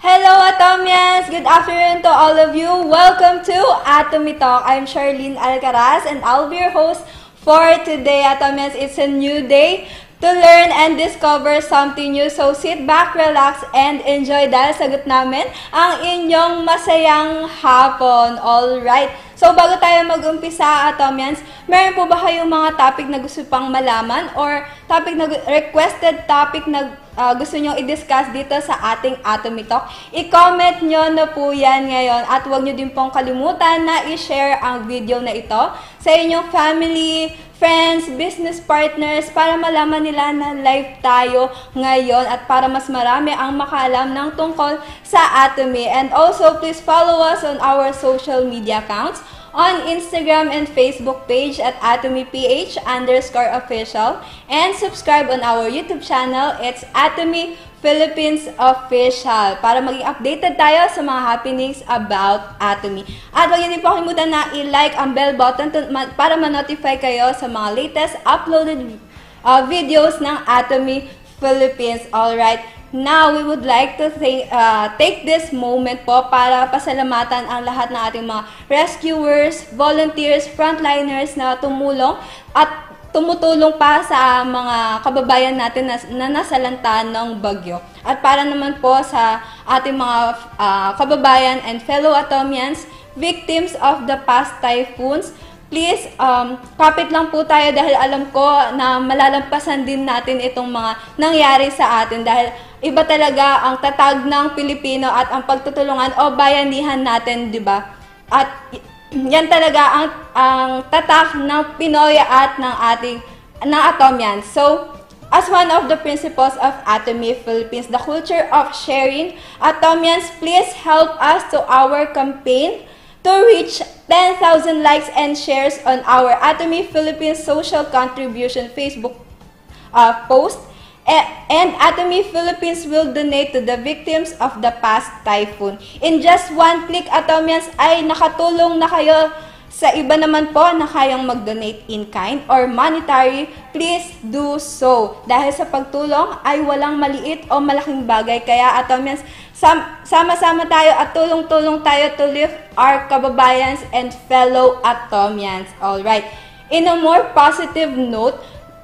Hello, Atomians! Good afternoon to all of you. Welcome to Atomy Talk. I'm Charlene Alcaraz and I'll be your host for today. Atomians, it's a new day to learn and discover something new. So sit back, relax, and enjoy dahil sagot namin ang inyong masayang hapon. Alright. So bago tayo mag-umpisa, Atomians, meron po ba kayong mga topic na gusto pang malaman or topic na requested topic na gusto nyo i-discuss dito sa ating Atomy Talk? I-comment nyo na po yan ngayon at huwag nyo din pong kalimutan na i-share ang video na ito sa inyong family, friends, business partners para malaman nila na live tayo ngayon at para mas marami ang makaalam ng tungkol sa Atomy. And also, please follow us on our social media accounts on Instagram and Facebook page at AtomyPH_official and subscribe on our YouTube channel. It's Atomy Philippines Official para maging updated tayo sa mga happenings about Atomy. At huwag niyo din po kalimutan na i-like ang bell button para ma-notify kayo sa mga latest uploaded videos ng Atomy Philippines. Alright. Now, we would like to take this moment po para pasalamatan ang lahat ng ating mga rescuers, volunteers, frontliners na tumulong at tumutulong pa sa mga kababayan natin na nasalanta ng bagyo. At para naman po sa ating mga kababayan and fellow Atomians, victims of the past typhoons, please, kapit lang po tayo dahil alam ko na malalampasan din natin itong mga nangyari sa atin dahil iba talaga ang tatag ng Pilipino at ang pagtutulungan o bayanihan natin, di ba? At yan talaga ang tatak ng Pinoy at ng Atomians. So, as one of the principles of Atomy Philippines, the culture of sharing, Atomians, please help us to our campaign to reach 10,000 likes and shares on our Atomy Philippines social contribution Facebook post. And Atomy Philippines will donate to the victims of the past typhoon. In just one click, Atomians, ay nakatulong na kayo sa iba naman po na kayang mag-donate in kind or monetary. Please do so. Dahil sa pagtulong ay walang maliit o malaking bagay. Kaya Atomians, sama-sama tayo at tulong-tulong tayo to lift our kababayans and fellow Atomians. Alright. In a more positive note,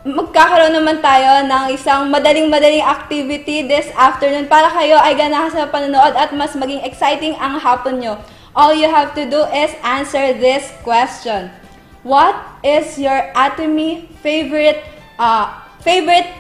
magkakaroon naman tayo ng isang madaling-madaling activity this afternoon para kayo ay ganahan sa panonood at mas maging exciting ang hapon nyo. All you have to do is answer this question. What is your Atomy favorite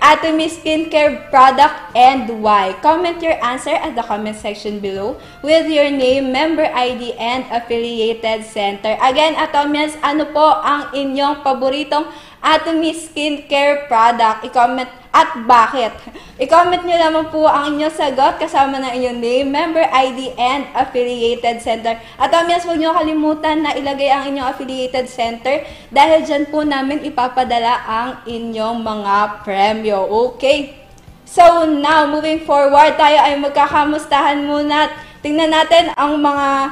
Atomy skincare product and why? Comment your answer at the comment section below with your name, member ID, and affiliated center. Again, Atomians, ano po ang inyong paboritong Atomy skincare product? I-comment at bakit. I-comment nyo naman po ang inyong sagot kasama ng inyong name, member ID, and affiliated center. Atomians, huwag nyo kalimutan na ilagay ang inyong affiliated center dahil dyan po namin ipapadala ang inyong mga premyo. Okay? So now, moving forward, tayo ay magkakamustahan muna. Tingnan natin ang mga,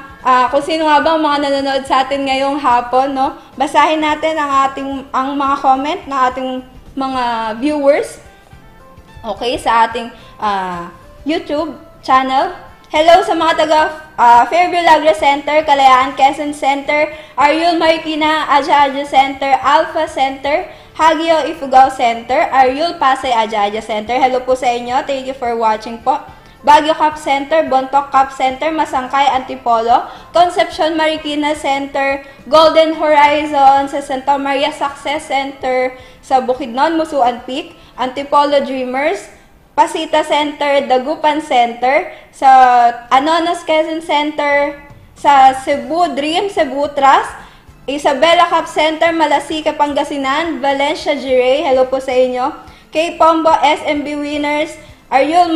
kung sino nga ba ang mga nanonood sa atin ngayong hapon, no? Basahin natin ang mga comment ng ating mga viewers. Okay, sa ating YouTube channel. Hello sa mga taga Fairview Lagre Center, Kalayaan Quezon Center, Ariel Marikina, Aja Center, Alpha Center, Hagio Ifugao Center, Ariel Pasay Aja Center. Hello po sa inyo. Thank you for watching po. Baguio Cup Center, Bontoc Cup Center, Masangkay, Antipolo, Concepcion Marikina Center, Golden Horizon sa Santa Maria Success Center, sa Bukidnon, Musuan Peak, Antipolo Dreamers, Pasita Center, Dagupan Center, sa Anonos Quezon Center, sa Cebu Dream, Cebu Trust, Isabela Cup Center, Malasica, Pangasinan, Valencia Giray, hello po sa inyo, K Pombo, SMB Winners, Ariel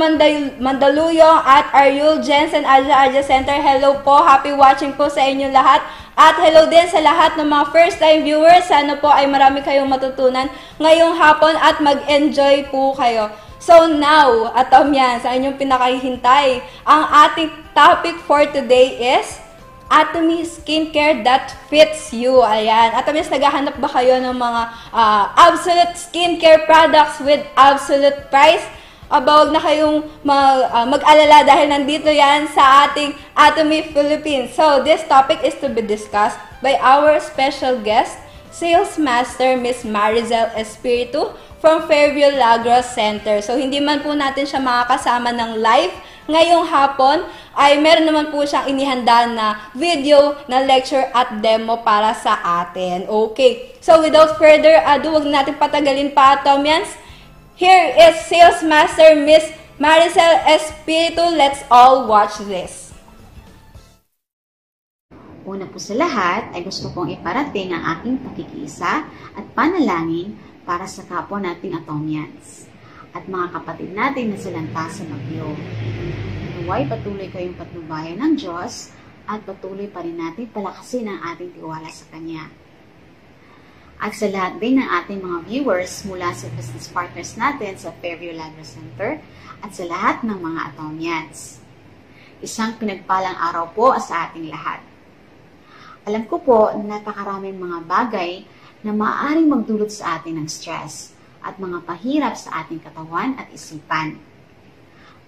Mandaluyong at Ariel Jensen Aja Center. Hello po, happy watching po sa inyo lahat. At hello din sa lahat ng mga first time viewers. Sana po ay marami kayong matutunan ngayong hapon at mag-enjoy po kayo. So now, Atomians, sa inyong pinakahihintay, ang ating topic for today is Atomy skincare that fits you. Ayan. Atomians, naghahanap ba kayo ng mga absolute skincare products with absolute price? Huwag na kayong mag-alala dahil nandito yan sa ating Atomy Philippines. So, this topic is to be discussed by our special guest, Sales Master Miss Marizel Espiritu from Fairview Lagros Center. So, hindi man po natin siya makakasama ng live ngayong hapon, ay meron naman po siyang inihanda na video na lecture at demo para sa atin. Okay. So, without further ado, huwag natin patagalin pa, Atomians. Here is Sales Master Miss Marizel Espiritu. Let's all watch this. Una po sa lahat ay gusto kong iparating ang aking pakikiisa at panalangin para sa kapwa nating Atomians at mga kapatid natin na salanta sa bagyo. Naway patuloy kayong patnubayan ng Diyos at patuloy pa rin natin palakasin ang ating tiwala sa Kanya. At sa lahat din ng ating mga viewers mula sa business partners natin sa Fairview Lagros Center at sa lahat ng mga Atomians. Isang pinagpalang araw po sa ating lahat. Alam ko po na napakaraming mga bagay na maaaring magdulot sa atin ng stress at mga pahirap sa ating katawan at isipan.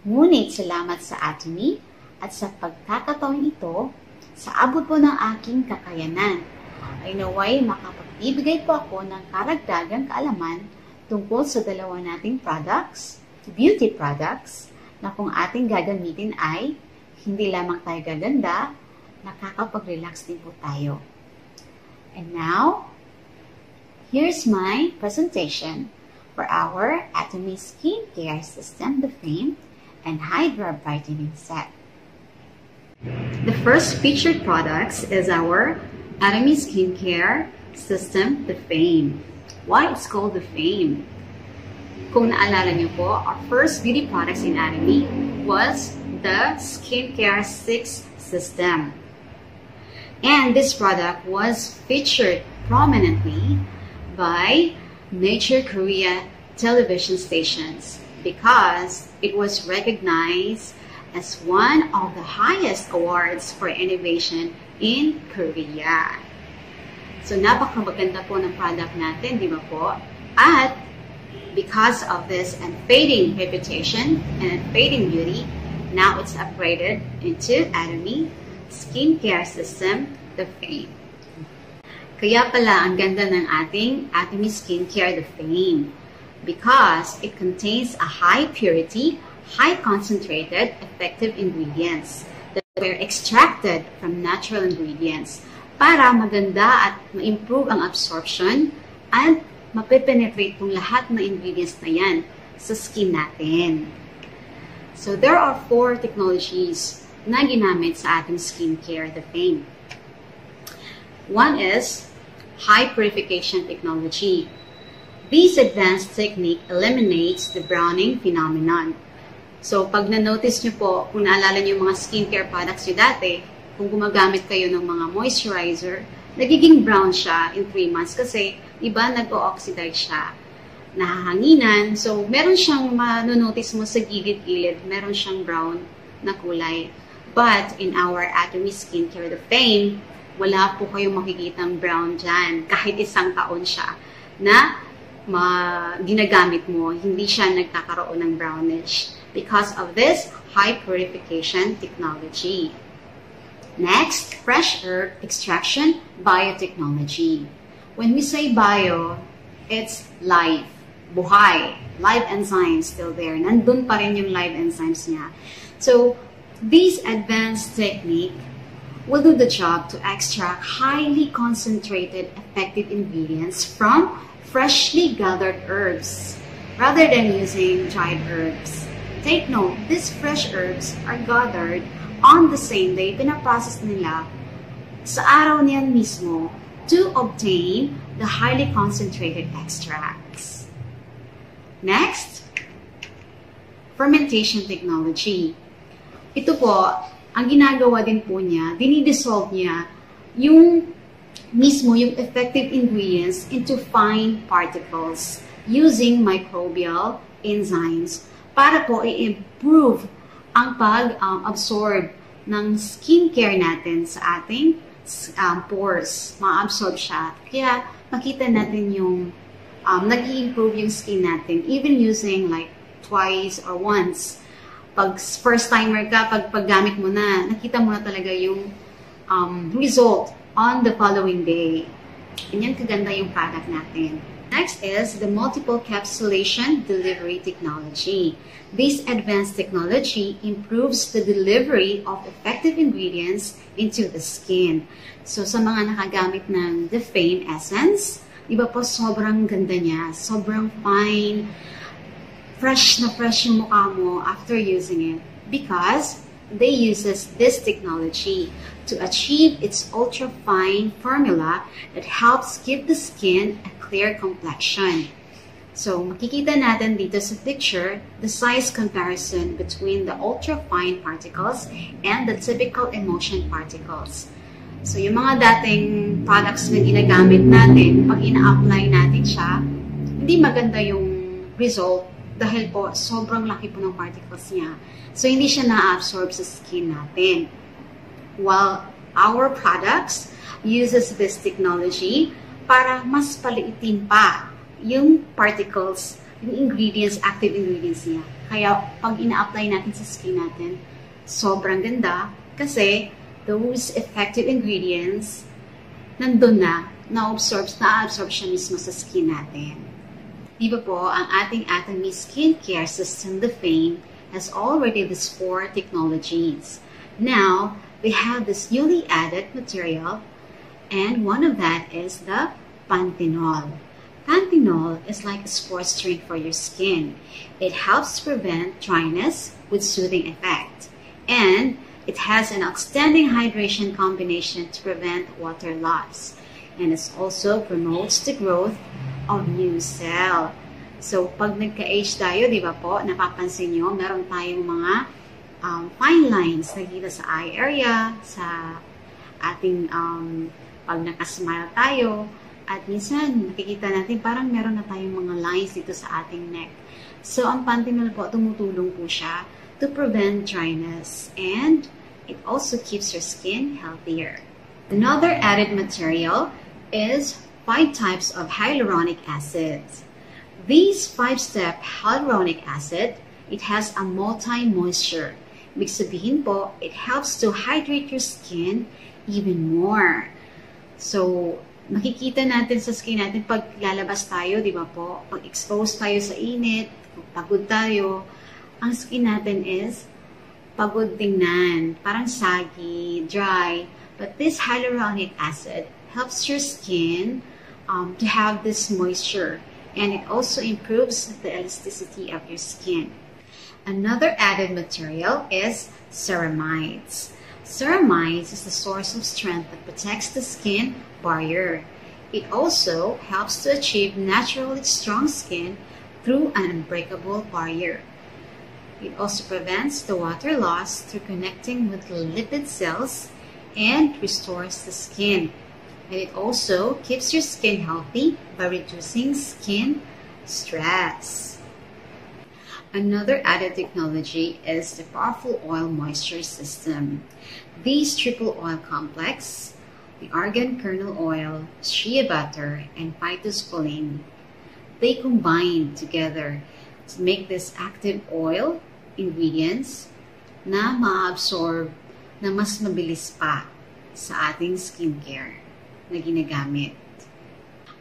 Ngunit salamat sa Atomy at sa pagkakataon ito, sa abot po ng aking kakayanan, ay naway makapagbibigay po ako ng karagdagang kaalaman tungkol sa dalawa nating products, beauty products, na kung ating gagamitin ay hindi lamang tayo gaganda, nakakapag-relax din po tayo. And now, here's my presentation for our Atomy Skincare System, the Fame, and Hydra Brightening Set. The first featured products is our Atomy Skincare System, the Fame. Why it's called the Fame? Kung naalala niyo po, our first beauty products in Atomy was the Skincare 6 System. And this product was featured prominently by Nature Korea television stations because it was recognized as one of the highest awards for innovation in Korea. So, napakaganda po ng product natin, di ba po? At because of this unfading reputation and unfading beauty, now it's upgraded into Atomy Skincare System, the Fame. Kaya pala ang ganda ng ating Atomy Skincare, the Fame, because it contains a high purity, high concentrated, effective ingredients that were extracted from natural ingredients para maganda at ma-improve ang absorption at mapepenetrate kung lahat ng ingredients na yan sa skin natin. So there are 4 technologies na ginamit sa ating skincare, the Fame. One is high purification technology. This advanced technique eliminates the browning phenomenon. So, pag na-notice nyo po, kung naalala nyo yung mga skincare products nyo dati, kung gumagamit kayo ng mga moisturizer, nagiging brown siya in 3 months kasi iba nag-o-oxidize siya, nahahanginan. So, meron siyang manonotice mo sa gilid-gilid, meron siyang brown na kulay. But, in our Atomy Skincare, the Fame, wala po kayong makikitang brown dyan. Kahit isang taon siya na ginagamit mo, hindi siya nagkakaroon ng brownish because of this high purification technology. Next, fresh herb extraction biotechnology. When we say bio, it's life, buhay, live enzymes still there. Nandun pa rin yung live enzymes niya. So, this advanced technique will do the job to extract highly concentrated, effective ingredients from freshly gathered herbs rather than using dried herbs. Take note, these fresh herbs are gathered on the same day, pinaprocess nila sa araw niyan mismo to obtain the highly concentrated extracts. Next, fermentation technology. Ito po, ang ginagawa din po niya, dinidissolve niya yung effective ingredients into fine particles using microbial enzymes para po i-improve ang pag-absorb ng skincare natin sa ating pores. Ma-absorb siya. Kaya makita natin yung nag-i-improve yung skin natin even using like twice or once. Pag first timer ka, paggamit mo na, nakita mo na talaga yung result on the following day. Ganyan kaganda yung product natin. Next is the multiple capsulation delivery technology. This advanced technology improves the delivery of effective ingredients into the skin. So sa mga nakagamit ng The Fame Essence, iba po sobrang ganda niya, sobrang fine, fresh na fresh yung mukha mo after using it because they uses this technology to achieve its ultra-fine formula that helps give the skin a clear complexion. So, makikita natin dito sa picture the size comparison between the ultra-fine particles and the typical emulsion particles. So, yung mga dating products na ginagamit natin, pag ina-apply natin siya, hindi maganda yung result dahil po sobrang laki po ng particles niya. So, hindi siya na-absorb sa skin natin. While our products uses this technology para mas paliitin pa yung particles, yung ingredients, active ingredients niya. Kaya, pag ina-apply natin sa skin natin, sobrang ganda kasi those effective ingredients nandun na-absorb siya mismo sa skin natin. Di ba po, ang ating Atomy skincare system, The Fame, has already these 4 technologies. Now, we have this newly added material, and one of that is the panthenol. Panthenol is like a sports drink for your skin. It helps prevent dryness with soothing effect, and it has an outstanding hydration combination to prevent water loss, and it also promotes the growth of new cell. So, pag nagka-age tayo, di ba po, napapansin nyo, meron tayong mga fine lines nakikita sa eye area, sa ating pag nakasmile tayo, at minsan nakikita natin parang meron na tayong mga lines dito sa ating neck. So, ang panthenol po, tumutulong po siya to prevent dryness, and it also keeps your skin healthier. Another added material is 5 types of hyaluronic acids. These 5-step hyaluronic acid, it has a multi-moisture. Ibig sabihin po, it helps to hydrate your skin even more. So, makikita natin sa skin natin pag lalabas tayo, di ba po? Pag exposed tayo sa init, pagod tayo, ang skin natin is pagod tingnan, parang saggy, dry. But this hyaluronic acid helps your skin to have this moisture. And it also improves the elasticity of your skin. Another added material is ceramides. Ceramides is the source of strength that protects the skin barrier. It also helps to achieve naturally strong skin through an unbreakable barrier. It also prevents the water loss through connecting with the lipid cells and restores the skin. And it also keeps your skin healthy by reducing skin stress. Another added technology is the powerful oil moisture system. These triple oil complex, the argan kernel oil, shea butter, and phytoscoline, they combine together to make this active oil ingredients na ma-absorb na mas mabilis pa sa ating skincare na ginagamit.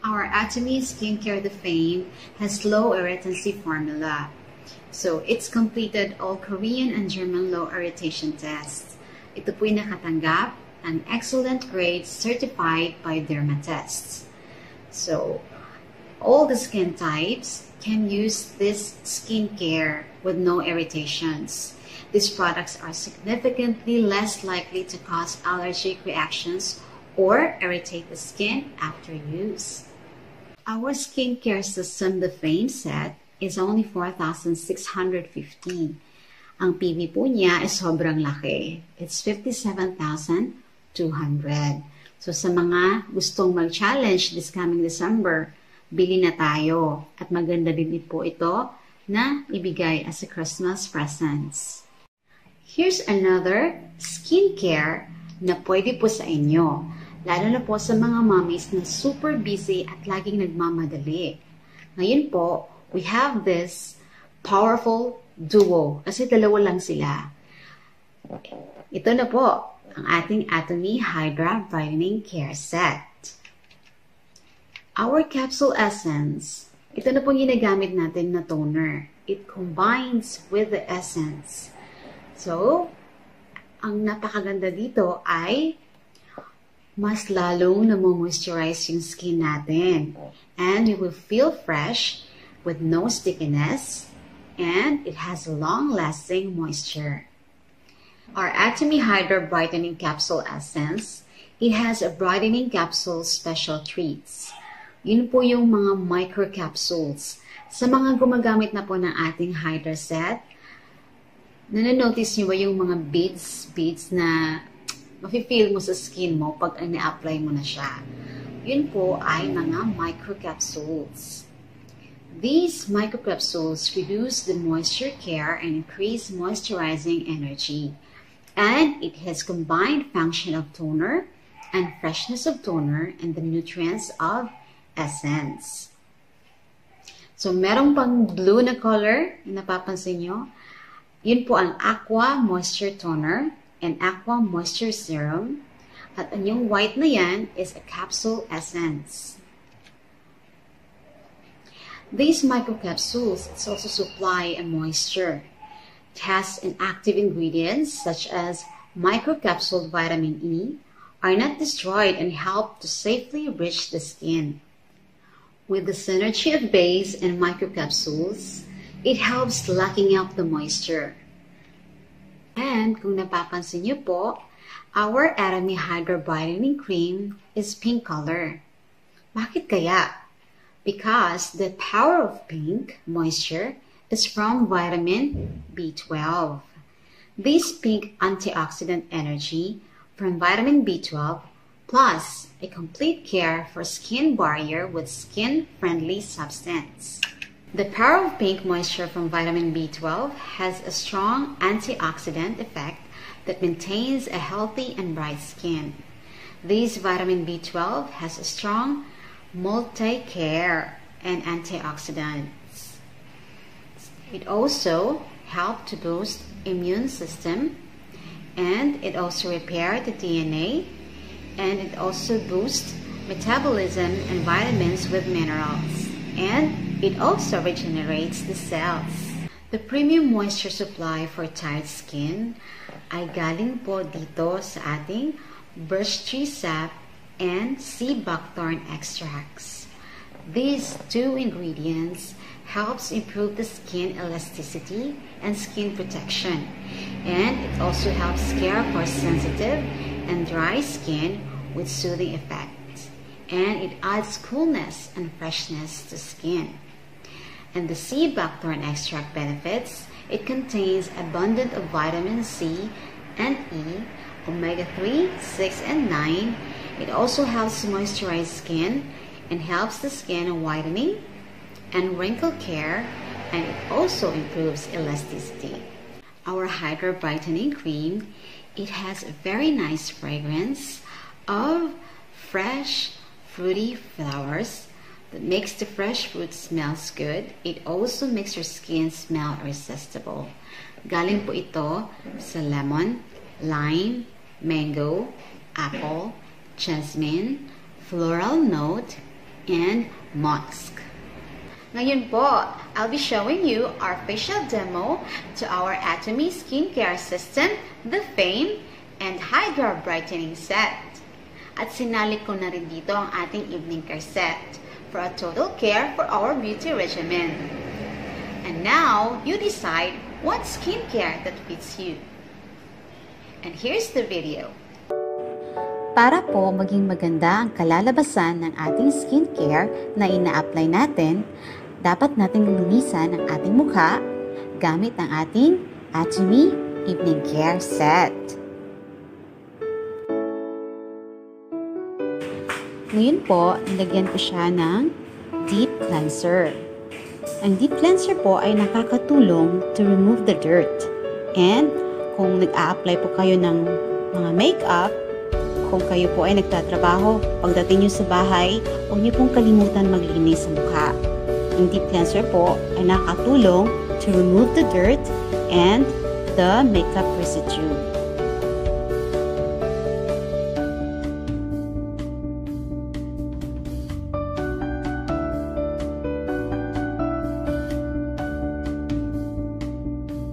Our Atomy Skincare The Fame has low irritancy formula. So, it's completed all Korean and German low irritation tests. Ito po'y nakatanggap ng excellent grade certified by Dermatests. So, all the skin types can use this skincare with no irritations. These products are significantly less likely to cause allergic reactions or irritate the skin after use. Our skincare system, The Fame Set, is only 4,650. Ang PV po niya ay sobrang laki. It's 57,200. So sa mga gustong mag-challenge this coming December, bili na tayo. At maganda din po ito na ibigay as a Christmas presents. Here's another skincare na pwede po sa inyo. Lalo na po sa mga mommies na super busy at laging nagmamadali. Ngayon po, we have this powerful duo. Kasi dalawa lang sila. Ito na po ang ating Atomy Hydra Brightening Care Set. Our Capsule Essence. Ito na po ginagamit natin na toner. It combines with the essence. So, ang napakaganda dito ay mas lalong namo-moisturize yung skin natin. And you will feel fresh with no stickiness, and it has long-lasting moisture. Our Atomy Hydra Brightening Capsule Essence, it has a brightening capsule special treats. Yun po yung mga microcapsules. Sa mga gumagamit na po ng ating Hydra set, nanonotice nyo ba yung mga beads na mafe-feel mo sa skin mo pag ina-apply mo na siya? Yun po ay mga microcapsules. These microcapsules reduce the moisture care and increase moisturizing energy. And it has combined function of toner and freshness of toner and the nutrients of essence. So, merong pang blue na color, napapansin nyo. Yun po ang Aqua Moisture Toner and Aqua Moisture Serum. At ang yung white na yan is a Capsule Essence. These microcapsules also supply a moisture. It has an active ingredients such as microcapsule vitamin E are not destroyed and help to safely reach the skin. With the synergy of base and microcapsules, it helps locking up the moisture. And kung napapansin niyo po, our Atomy Hydra Brightening Cream is pink color. Bakit kaya? Because the power of pink moisture is from vitamin B12. This pink antioxidant energy from vitamin B12 plus a complete care for skin barrier with skin-friendly substance. The power of pink moisture from vitamin B12 has a strong antioxidant effect that maintains a healthy and bright skin. This vitamin B12 has a strong multi-care and antioxidants. It also helps to boost immune system, and it also repairs the DNA, and it also boosts metabolism and vitamins with minerals, and it also regenerates the cells. The premium moisture supply for tired skin ay galing po dito sa ating birch tree sap and sea buckthorn extracts. These two ingredients helps improve the skin elasticity and skin protection, and it also helps care for sensitive and dry skin with soothing effect, and it adds coolness and freshness to skin. And the sea buckthorn extract benefits, it contains abundant of vitamin C and E, omega-3, 6, and 9. It also helps moisturize skin and helps the skin whitening and wrinkle care, and it also improves elasticity. Our Hydra Brightening Cream, it has a very nice fragrance of fresh fruity flowers that makes the fresh fruit smells good. It also makes your skin smell irresistible. Galing po ito sa lemon, lime, mango, apple, jasmine, floral note, and musk. Ngayon po, I'll be showing you our facial demo to our Atomy Skincare System, the Fame and Hydra Brightening Set. At sinali ko na rin dito ang ating evening care set for a total care for our beauty regimen. And now, you decide what skincare that fits you. And here's the video. Para po maging maganda ang kalalabasan ng ating skincare na ina-apply natin, dapat nating linisan ang ating mukha gamit ang ating Atomy Evening Care Set. Ngayon po, nilagyan ko siya ng Deep Cleanser. Ang Deep Cleanser po ay nakakatulong to remove the dirt. And kung nag-a-apply po kayo ng mga makeup, kung kayo po ay nagtatrabaho, pagdating nyo sa bahay, huwag nyo pong kalimutan maglinis sa mukha. Ang Deep Cleanser po ay nakatulong to remove the dirt and the makeup residue.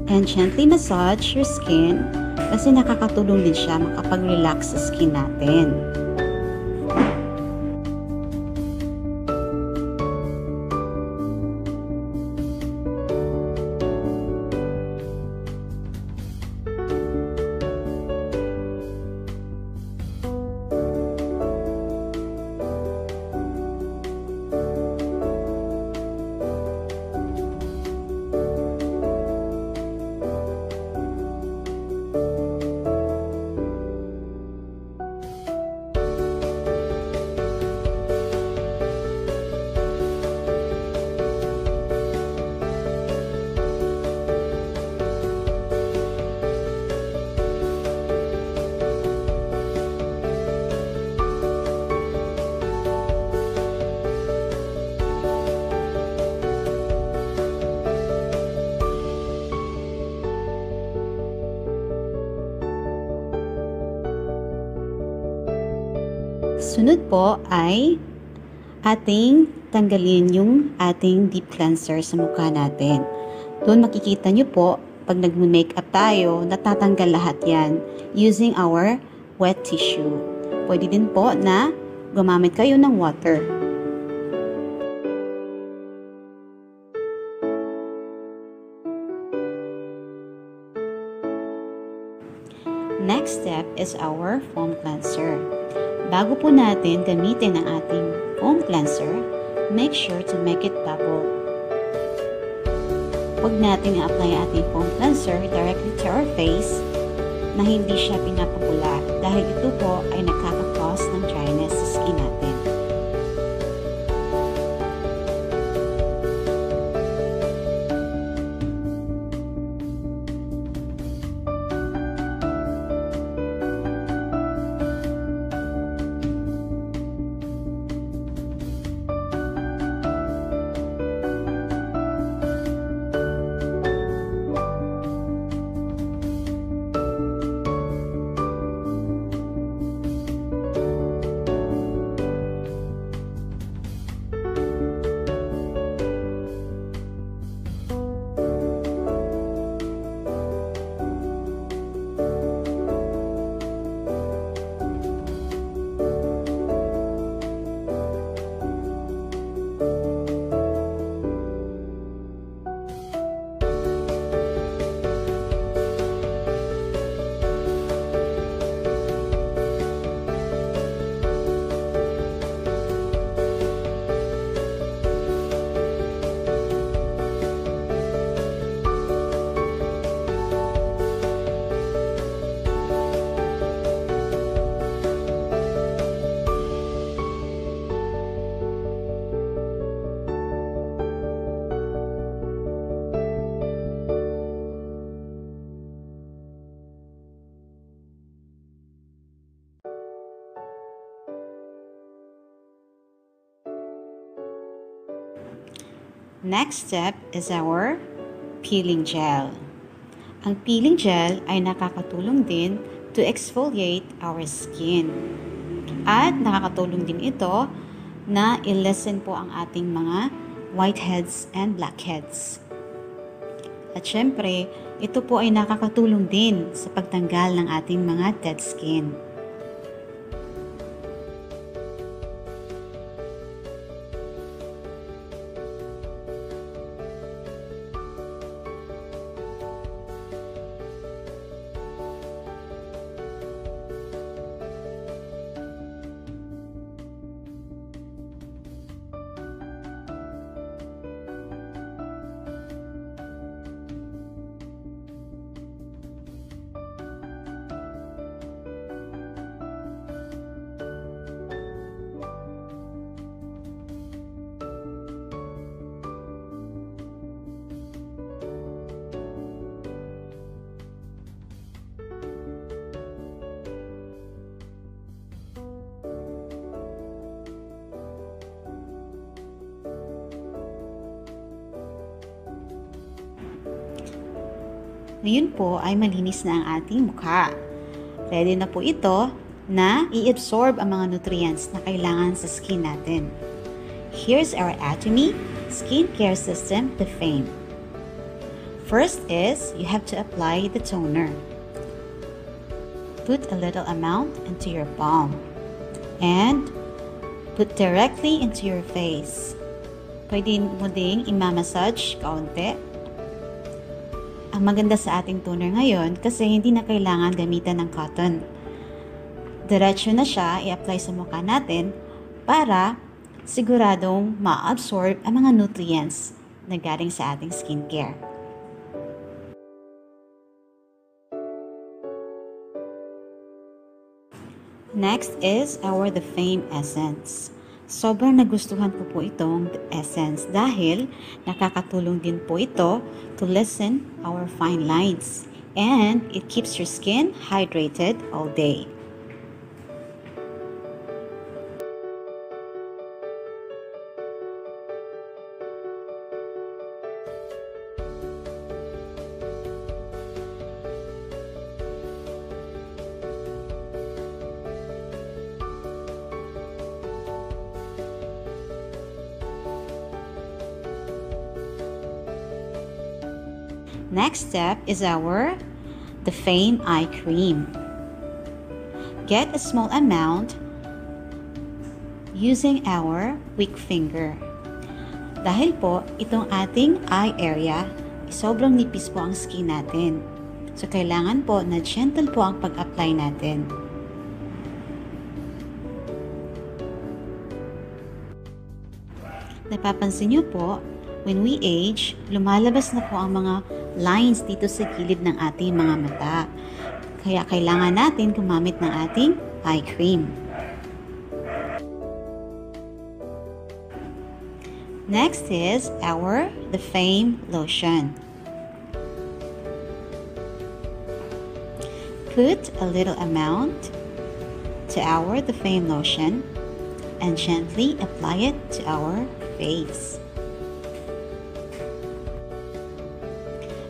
And gently massage your skin kasi nakakatulong din siya makapag-relax sa skin natin. Sunod po ay ating tanggalin yung ating deep cleanser sa mukha natin. Doon makikita nyo po, pag nag-makeup tayo, natatanggal lahat yan using our wet tissue. Pwede din po na gumamit kayo ng water. Next step is our foam cleanser. Bago po natin gamitin ang ating foam cleanser, make sure to make it bubble. Huwag natin i-apply ang ating foam cleanser directly to our face na hindi siya pinapabula dahil ito po ay nakaka-cause ng dryness sa skin natin. Next step is our peeling gel. Ang peeling gel ay nakakatulong din to exfoliate our skin. At nakakatulong din ito na i-lessen po ang ating mga whiteheads and blackheads. At syempre, ito po ay nakakatulong din sa pagtanggal ng ating mga dead skin. Ngayon po ay malinis na ang ating mukha. Ready na po ito na i-absorb ang mga nutrients na kailangan sa skin natin. Here's our Atomy skincare system, the Fame. First is, you have to apply the toner. Put a little amount into your palm and put directly into your face. Pwede mo ding i-massage kaunti. Ang maganda sa ating toner ngayon kasi hindi na kailangan gamitan ng cotton. Diretso na siya i-apply sa mukha natin para siguradong ma-absorb ang mga nutrients na galing sa ating skincare. Next is our The Fame Essence. Sobrang nagustuhan ko po itong essence dahil nakakatulong din po ito to lessen our fine lines and it keeps your skin hydrated all day. Next step is our The Fame Eye Cream. Get a small amount using our weak finger. Dahil po itong ating eye area, sobrang nipis po ang skin natin. So kailangan po na gentle po ang pag-apply natin. Napapansin niyo po, when we age, lumalabas na po ang mga lines dito sa gilid ng ating mga mata. Kaya kailangan natin gumamit ng ating eye cream. Next is our The Fame Lotion. Put a little amount to our The Fame Lotion and gently apply it to our face.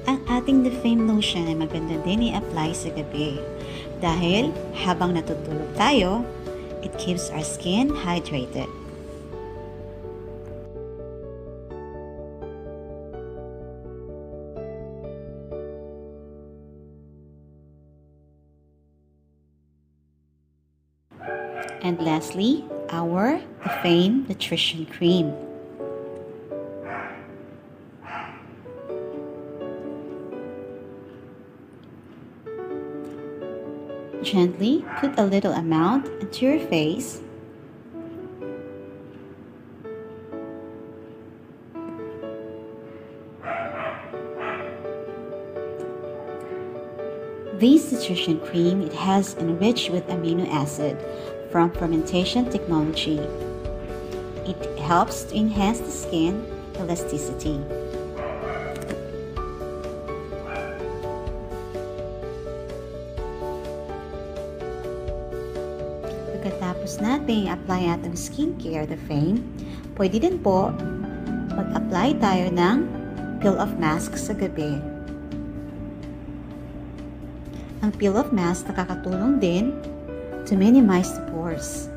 Ang ating The Fame Lotion ay maganda din i-apply sa gabi dahil habang natutulog tayo, it keeps our skin hydrated. And lastly, our The Fame Nutrition Cream. Gently put a little amount into your face . This nutrition cream, it has enriched with amino acid from fermentation technology. It helps to enhance the skin elasticity. Pagkatapos natin apply atong skincare, The Fame, pwede din po mag-apply tayo ng peel off mask sa gabi. Ang peel off mask nakakatulong din to minimize the pores.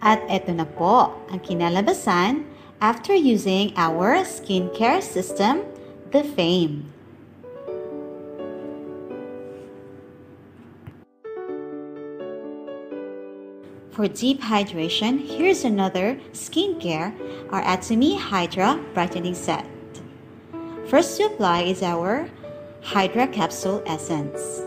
At eto na po ang kinalabasan after using our skincare system, the Fame. For deep hydration, here's another skincare, our Atomy Hydra Brightening Set. First to apply is our Hydra Capsule Essence.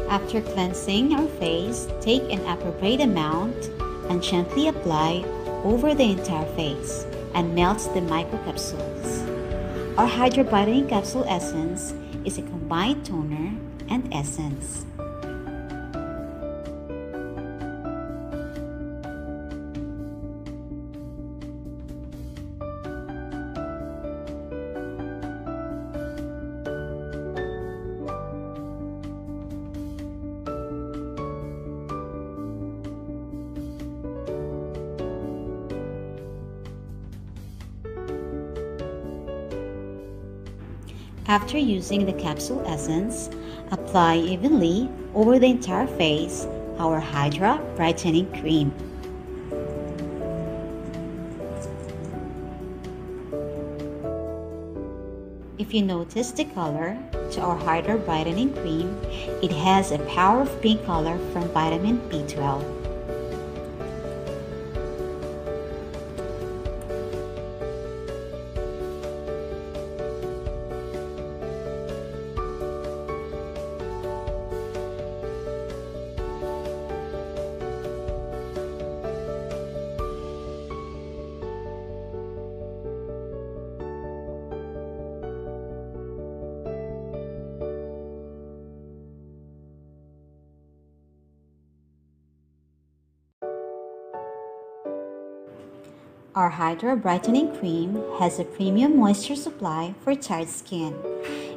After cleansing our face, take an appropriate amount and gently apply over the entire face and melt the microcapsules. Our Hydra Brightening Capsule Essence is a combined toner and essence. After using the capsule essence, apply evenly over the entire face our Hydra Brightening Cream. If you notice the color to our Hydra Brightening Cream, it has a power of pink color from vitamin B12. Our Hydra Brightening Cream has a premium moisture supply for tired skin.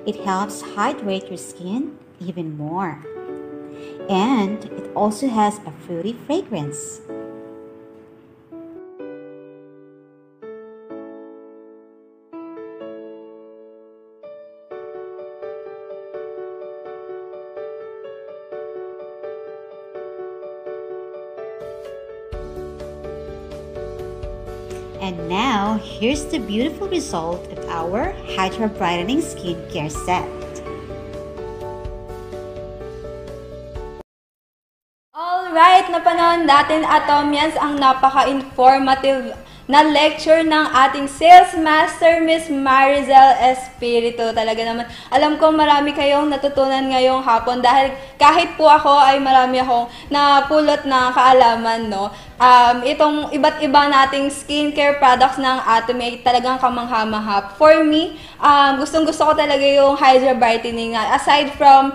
It helps hydrate your skin even more. And it also has a fruity fragrance. And now, here's the beautiful result of our Hydra Brightening Skincare Set. Alright, napanood natin Atomians ang napaka-informative na lecture ng ating sales master, Miss Marizel Espiritu. Talaga naman, alam ko marami kayong natutunan ngayong hapon dahil kahit po ako ay marami akong napulot na kaalaman, no? Itong iba't iba nating skincare products ng Atomy ay talagang kamangha-maha. For me, gustong-gusto ko talaga yung Hydra Brightening. Aside from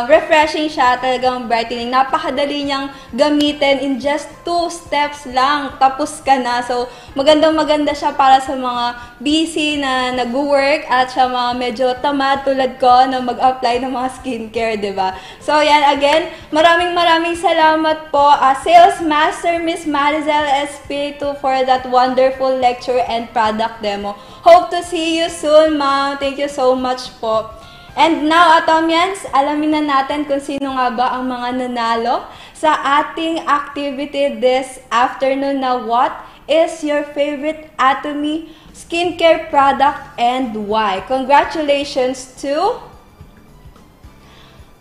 refreshing siya, talagang brightening, napakadali niyang gamitin in just 2 steps lang. Tapos ka na. So, magandang-maganda siya para sa mga busy na nag-work at sa mga medyo tamad tulad ko na mag-apply ng mga skincare, diba? So, yan, again, maraming salamat po, Sales Master Miss Marizel Espiritu, for that wonderful lecture and product demo. Hope to see you soon, ma'am. Thank you so much po. And now, Atomians, alamin na natin kung sino nga ba ang mga nanalo sa ating activity this afternoon na what is your favorite Atomy skincare product and why. Congratulations to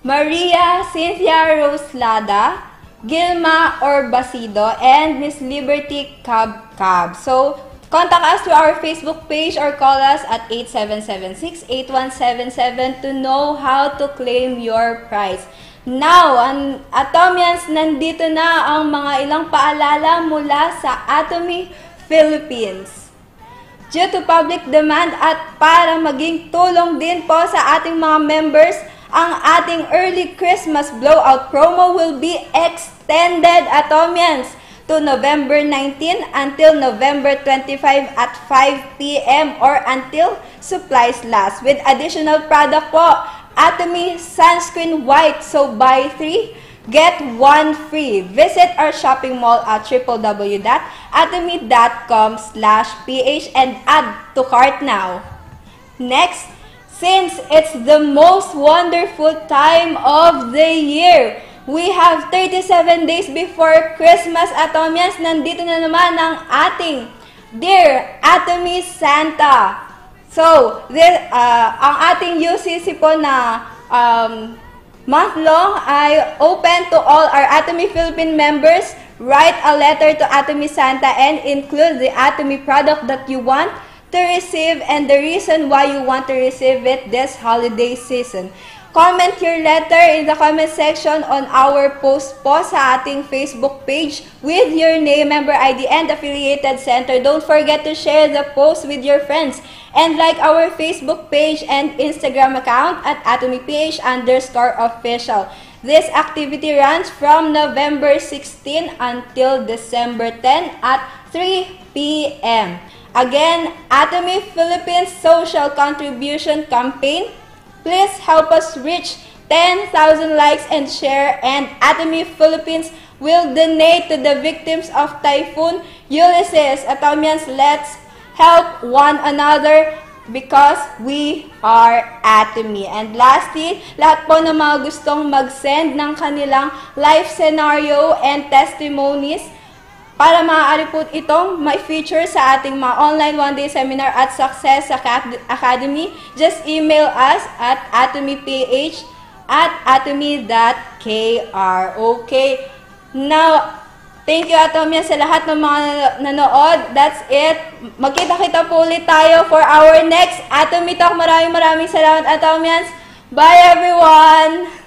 Maria Cynthia Roslada, Gilma Orbasido, and Miss Liberty Cab. So, contact us through our Facebook page or call us at 8776-8177 to know how to claim your prize. Now, Atomians, nandito na ang mga ilang paalala mula sa Atomy Philippines. Due to public demand at para maging tulong din po sa ating mga members, ang ating early Christmas blowout promo will be extended, Atomians, to November 19 until November 25 at 5 p.m. or until supplies last. With additional product po, Atomy Sunscreen White. So buy 3, get 1 free. Visit our shopping mall at www.atomy.com/ph and add to cart now. Next, since it's the most wonderful time of the year. We have 37 days before Christmas, Atomians. Nandito na naman ang ating Dear Atomy Santa. So, ang ating UCC po na month long ay open to all our Atomy Philippine members. Write a letter to Atomy Santa and include the Atomy product that you want to receive and the reason why you want to receive it this holiday season. Comment your letter in the comment section on our post po sa ating Facebook page with your name, member ID, and affiliated center. Don't forget to share the post with your friends and like our Facebook page and Instagram account at atomyph_official. This activity runs from November 16 until December 10 at 3 p.m. Again, Atomy Philippines Social Contribution Campaign. Please help us reach 10,000 likes and share, and Atomy Philippines will donate to the victims of Typhoon Ulysses. Atomians, let's help one another because we are Atomy. And lastly, lahat po ng mga gustong mag-send ng kanilang life scenario and testimonies, para maaari po itong may feature sa ating mga online one-day seminar at Success Academy, just email us at atomyph@atomy.kr. Okay? Now, thank you, Atomians, sa lahat ng mga nanood. That's it. Magkita-kita po ulit tayo for our next Atomy Talk. Maraming salamat, Atomians. Bye, everyone!